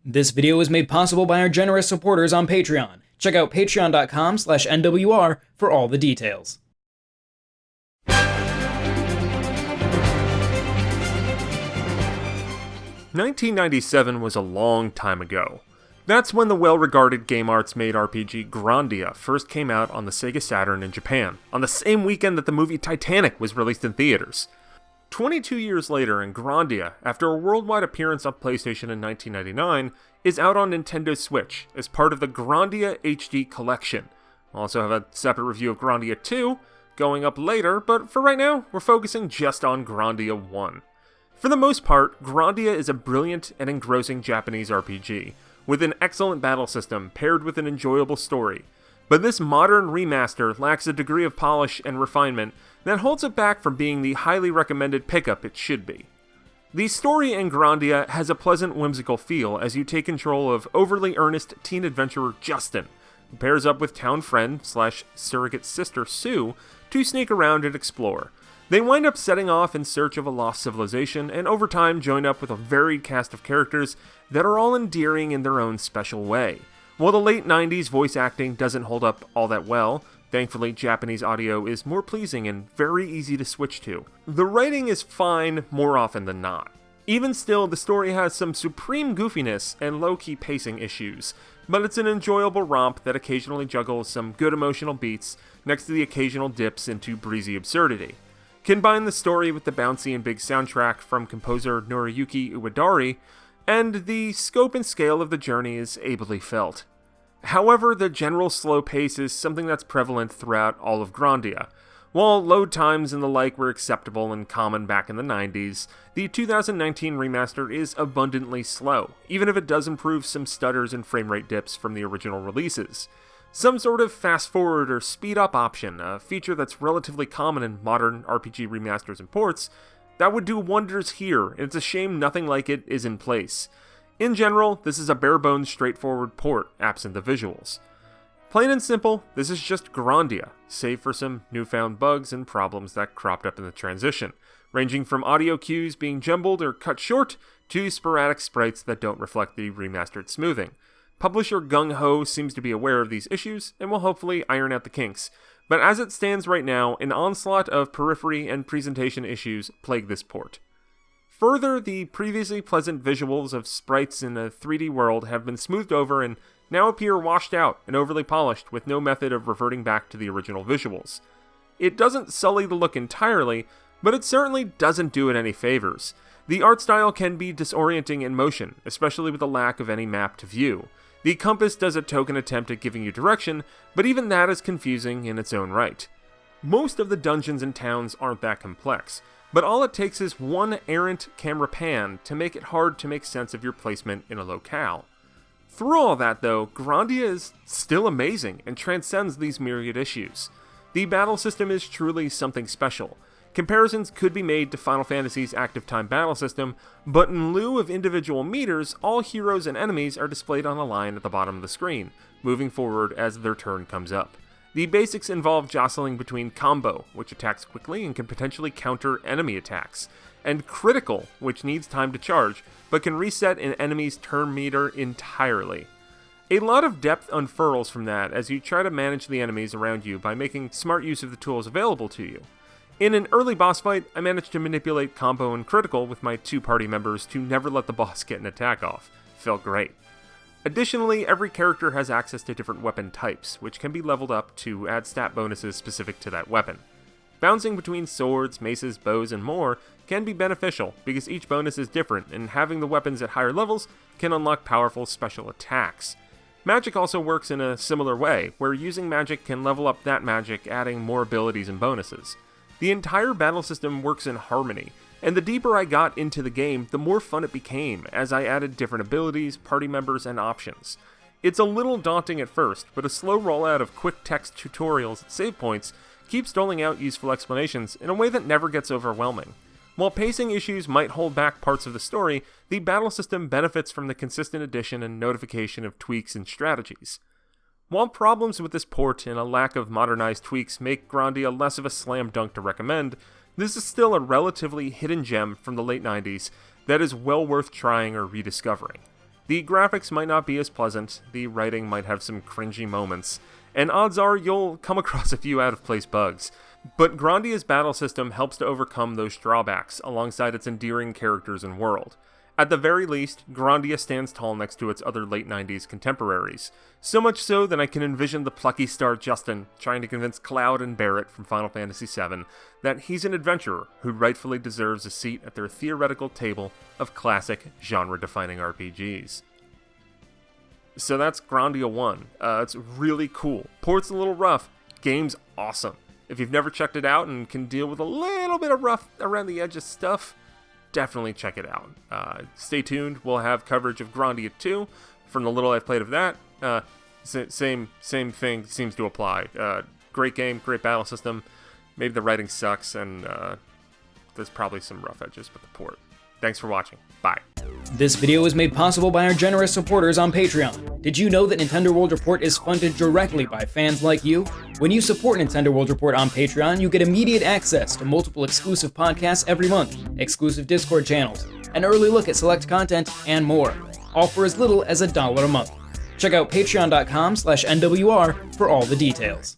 This video was made possible by our generous supporters on Patreon. Check out patreon.com/NWR for all the details. 1997 was a long time ago. That's when the well-regarded Game Arts-made RPG Grandia first came out on the Sega Saturn in Japan, on the same weekend that the movie Titanic was released in theaters. 22 years later, and Grandia, after a worldwide appearance on PlayStation in 1999, is out on Nintendo Switch as part of the Grandia HD Collection. We'll also have a separate review of Grandia 2 going up later, but for right now, we're focusing just on Grandia 1. For the most part, Grandia is a brilliant and engrossing Japanese RPG, with an excellent battle system paired with an enjoyable story. But this modern remaster lacks a degree of polish and refinement that holds it back from being the highly recommended pickup it should be. The story in Grandia has a pleasant whimsical feel as you take control of overly earnest teen adventurer Justin, who pairs up with town friend / surrogate sister Sue to sneak around and explore. They wind up setting off in search of a lost civilization, and over time join up with a varied cast of characters that are all endearing in their own special way. While the late 90s voice acting doesn't hold up all that well, thankfully Japanese audio is more pleasing and very easy to switch to. The writing is fine more often than not. Even still, the story has some supreme goofiness and low-key pacing issues, but it's an enjoyable romp that occasionally juggles some good emotional beats next to the occasional dips into breezy absurdity. Combine the story with the bouncy and big soundtrack from composer Noriyuki Uedari, and the scope and scale of the journey is ably felt. However, the general slow pace is something that's prevalent throughout all of Grandia. While load times and the like were acceptable and common back in the 90s, the 2019 remaster is abundantly slow, even if it does improve some stutters and frame rate dips from the original releases. Some sort of fast forward or speed up option, a feature that's relatively common in modern RPG remasters and ports, that would do wonders here, and it's a shame nothing like it is in place. In general, this is a bare-bones straightforward port, absent the visuals. Plain and simple, this is just Grandia, save for some newfound bugs and problems that cropped up in the transition, ranging from audio cues being jumbled or cut short, to sporadic sprites that don't reflect the remastered smoothing. Publisher GungHo seems to be aware of these issues, and will hopefully iron out the kinks, but as it stands right now, an onslaught of periphery and presentation issues plague this port. Further, the previously pleasant visuals of sprites in a 3D world have been smoothed over and now appear washed out and overly polished with no method of reverting back to the original visuals. It doesn't sully the look entirely, but it certainly doesn't do it any favors. The art style can be disorienting in motion, especially with the lack of any map to view. The compass does a token attempt at giving you direction, but even that is confusing in its own right. Most of the dungeons and towns aren't that complex, but all it takes is one errant camera pan to make it hard to make sense of your placement in a locale. Through all that though, Grandia is still amazing and transcends these myriad issues. The battle system is truly something special. Comparisons could be made to Final Fantasy's active time battle system, but in lieu of individual meters, all heroes and enemies are displayed on a line at the bottom of the screen, moving forward as their turn comes up. The basics involve jostling between combo, which attacks quickly and can potentially counter enemy attacks, and critical, which needs time to charge, but can reset an enemy's turn meter entirely. A lot of depth unfurls from that as you try to manage the enemies around you by making smart use of the tools available to you. In an early boss fight, I managed to manipulate combo and critical with my 2 party members to never let the boss get an attack off. Felt great. Additionally, every character has access to different weapon types, which can be leveled up to add stat bonuses specific to that weapon. Bouncing between swords, maces, bows, and more can be beneficial because each bonus is different, and having the weapons at higher levels can unlock powerful special attacks. Magic also works in a similar way, where using magic can level up that magic, adding more abilities and bonuses. The entire battle system works in harmony, and the deeper I got into the game, the more fun it became as I added different abilities, party members, and options. It's a little daunting at first, but a slow rollout of quick text tutorials at save points keeps doling out useful explanations in a way that never gets overwhelming. While pacing issues might hold back parts of the story, the battle system benefits from the consistent addition and notification of tweaks and strategies. While problems with this port and a lack of modernized tweaks make Grandia less of a slam dunk to recommend, this is still a relatively hidden gem from the late 90s that is well worth trying or rediscovering. The graphics might not be as pleasant, the writing might have some cringy moments, and odds are you'll come across a few out-of-place bugs. But Grandia's battle system helps to overcome those drawbacks, alongside its endearing characters and world. At the very least, Grandia stands tall next to its other late 90s contemporaries. So much so that I can envision the plucky star Justin trying to convince Cloud and Barrett from Final Fantasy VII that he's an adventurer who rightfully deserves a seat at their theoretical table of classic, genre-defining RPGs. So that's Grandia 1. It's really cool. Port's a little rough. Game's awesome. If you've never checked it out and can deal with a little bit of rough around the edges stuff, definitely check it out. Stay tuned. We'll have coverage of Grandia 2. From the little I've played of that, same thing seems to apply. Great game, great battle system. Maybe the writing sucks, and there's probably some rough edges with the port. Thanks for watching. Bye. This video was made possible by our generous supporters on Patreon. Did you know that Nintendo World Report is funded directly by fans like you? When you support Nintendo World Report on Patreon, you get immediate access to multiple exclusive podcasts every month, exclusive Discord channels, an early look at select content, and more, all for as little as $1 a month. Check out patreon.com/NWR for all the details.